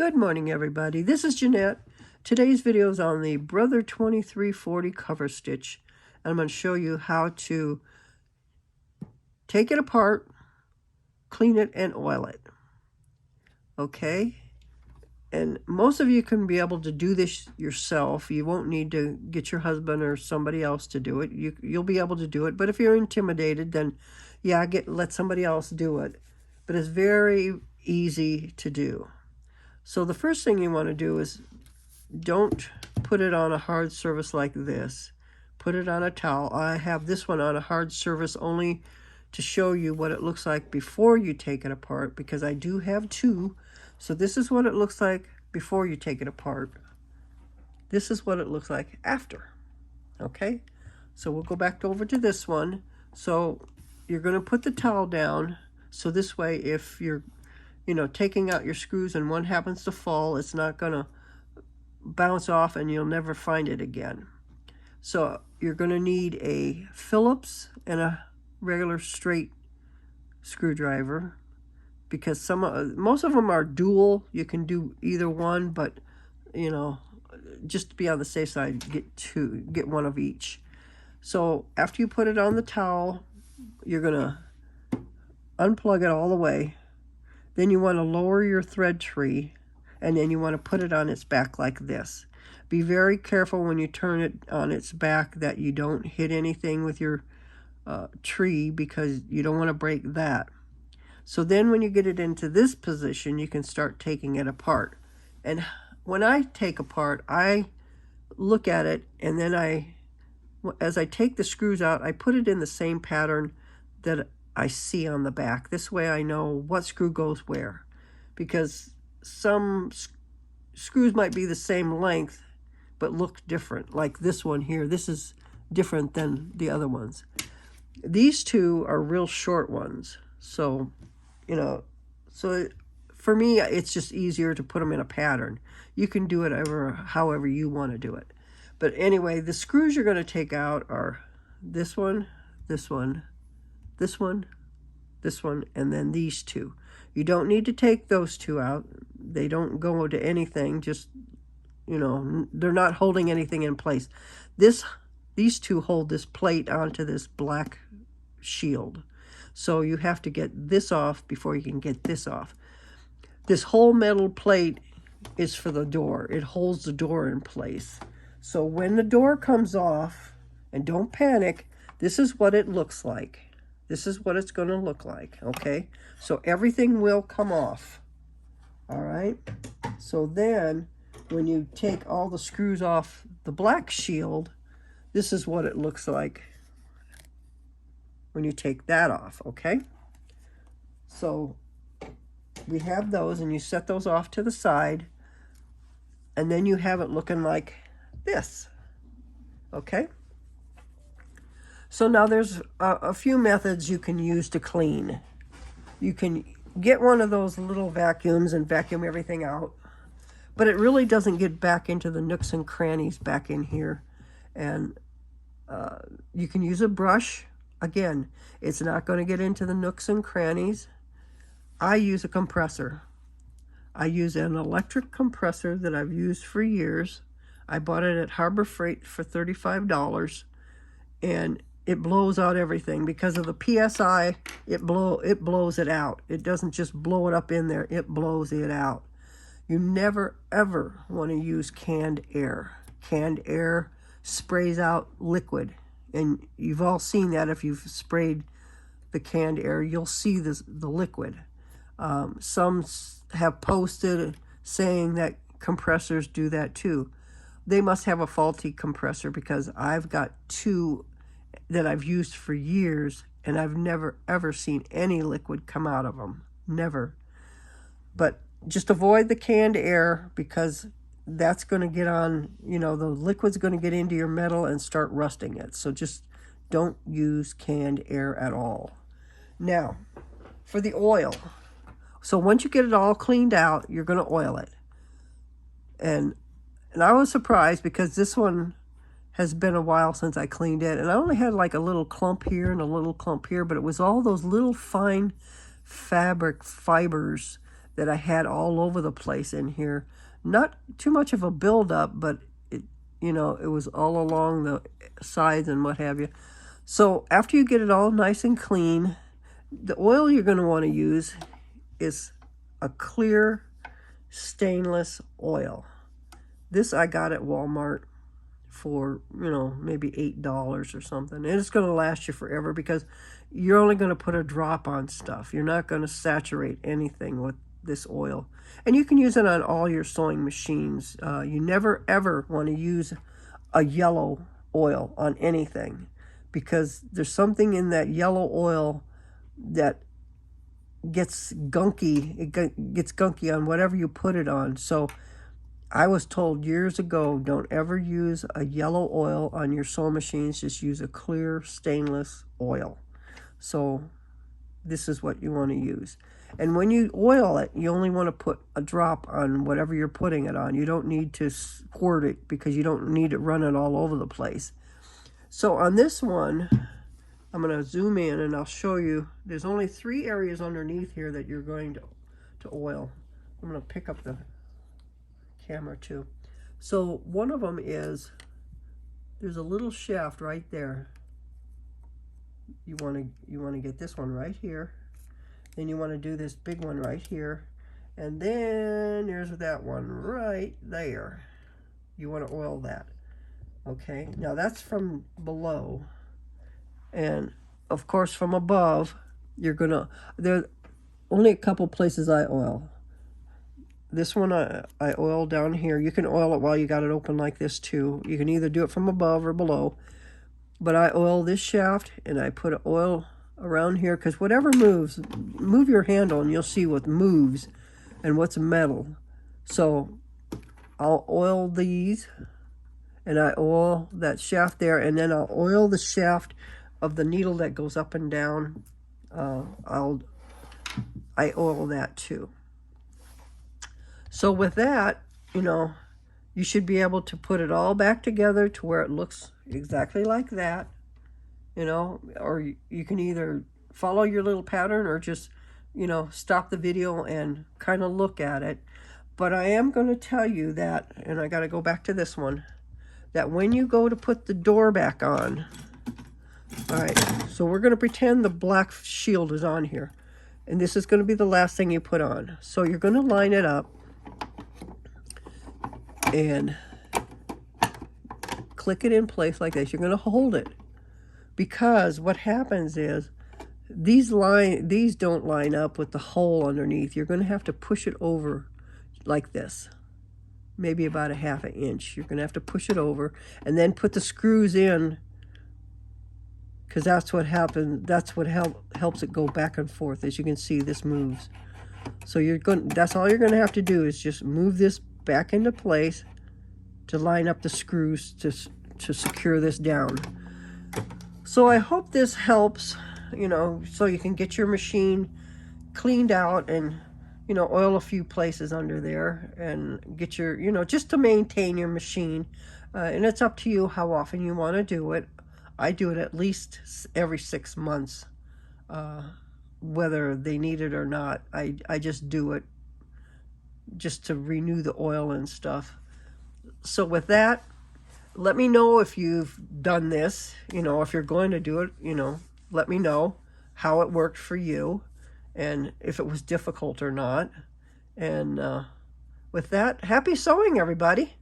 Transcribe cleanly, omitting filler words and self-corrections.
Good morning, everybody. This is Jeanette. Today's video is on the Brother 2340 cover stitch. And I'm going to show you how to take it apart, clean it, and oil it. Okay? And most of you can be able to do this yourself. You won't need to get your husband or somebody else to do it. You'll be able to do it. But if you're intimidated, then yeah, let somebody else do it. But it's very easy to do. So the first thing you want to do is don't put it on a hard surface like this. Put it on a towel. I have this one on a hard surface only to show you what it looks like before you take it apart, because I do have two. So this is what it looks like before you take it apart. This is what it looks like after. Okay? So we'll go back over to this one. So you're going to put the towel down. So this way, if you're taking out your screws and one happens to fall, it's not going to bounce off and you'll never find it again. So you're going to need a Phillips and a regular straight screwdriver, because most of them are dual. You can do either one, but just to be on the safe side, get one of each. So after you put it on the towel, you're going to unplug it all the way. Then you want to lower your thread tree, and then you want to put it on its back like this. Be very careful when you turn it on its back that you don't hit anything with your tree, because you don't want to break that. So then when you get it into this position, you can start taking it apart. And when I take apart, I look at it, and then as I take the screws out, I put it in the same pattern that I see on the back. This way I know what screw goes where, because some screws might be the same length but look different. Like this one here, this is different than the other ones. These two are real short ones, so for me it's just easier to put them in a pattern. You can do it however you want to do it. But anyway, the screws you're going to take out are this one, this one, this one, this one, and then these two. You don't need to take those two out. They don't go to anything. Just, they're not holding anything in place. These two hold this plate onto this black shield. So you have to get this off before you can get this off. This whole metal plate is for the door. It holds the door in place. So when the door comes off, and don't panic, this is what it looks like. This is what it's going to look like, okay? So everything will come off, all right? So then when you take all the screws off the black shield, this is what it looks like when you take that off, okay? So we have those, and you set those off to the side, and then you have it looking like this, okay? So now there's a few methods you can use to clean. You can get one of those little vacuums and vacuum everything out, but it really doesn't get back into the nooks and crannies back in here. And you can use a brush. Again, it's not going to get into the nooks and crannies. I use a compressor. I use an electric compressor that I've used for years. I bought it at Harbor Freight for $35, and it blows out everything. Because of the PSI, it blows it out. It doesn't just blow it up in there, it blows it out. You never ever want to use canned air. Canned air sprays out liquid, and you've all seen that. If you've sprayed the canned air, you'll see the liquid. Some have posted saying that compressors do that too. They must have a faulty compressor, because I've got two that I've used for years, and I've never ever seen any liquid come out of them. Never. But just avoid the canned air, because that's going to get on, the liquid's going to get into your metal and start rusting it. So just don't use canned air at all. Now, for the oil. So once you get it all cleaned out, you're going to oil it. And I was surprised, because this one has been a while since I cleaned it, and I only had like a little clump here and a little clump here, but it was all those little fine fabric fibers that I had all over the place in here. Not too much of a buildup, but it, you know, it was all along the sides and what have you. So after you get it all nice and clean, the oil you're going to want to use is a clear stainless oil. This I got at Walmart for, you know, maybe $8 or something. And it's going to last you forever because you're only going to put a drop on stuff. You're not going to saturate anything with this oil. And you can use it on all your sewing machines. You never ever want to use a yellow oil on anything because there's something in that yellow oil that gets gunky. It gets gunky on whatever you put it on. So I was told years ago, don't ever use a yellow oil on your sewing machines. Just use a clear stainless oil. So this is what you want to use. And when you oil it, you only want to put a drop on whatever you're putting it on. You don't need to squirt it because you don't need it running all over the place. So on this one, I'm going to zoom in and I'll show you. There's only 3 areas underneath here that you're going to oil. I'm going to pick up the camera too. So one of them is, there's a little shaft right there. You want to get this one right here. Then you want to do this big one right here. And then there's that one right there. You want to oil that. Okay, now that's from below. And of course from above, you're gonna, there are only a couple places I oil. This one I oil down here. You can oil it while you got it open like this too. You can either do it from above or below. But I oil this shaft and I put oil around here because whatever moves, move your handle and you'll see what moves and what's metal. So I'll oil these and I oil that shaft there, and then I'll oil the shaft of the needle that goes up and down. I oil that too. So with that, you know, you should be able to put it all back together to where it looks exactly like that, you know, or you can either follow your little pattern or just, you know, stop the video and kind of look at it. But I am going to tell you that, and I got to go back to this one, that when you go to put the door back on, all right, so we're going to pretend the black shield is on here, and this is going to be the last thing you put on. So you're going to line it up and click it in place like this. You're going to hold it because what happens is these don't line up with the hole underneath. You're going to have to push it over like this, maybe about a ½ inch. You're going to have to push it over and then put the screws in, because that's what happens. That's what helps it go back and forth. As you can see, this moves. So that's all you're going to have to do is just move this back into place to line up the screws to secure this down. So I hope this helps, you know, so you can get your machine cleaned out and, you know, oil a few places under there and get your, you know, just to maintain your machine. And it's up to you how often you want to do it. I do it at least every 6 months, whether they need it or not. I just do it just to renew the oil and stuff. So with that, let me know if you've done this, you know, if you're going to do it, you know, let me know how it worked for you and if it was difficult or not. And with that, happy sewing, everybody.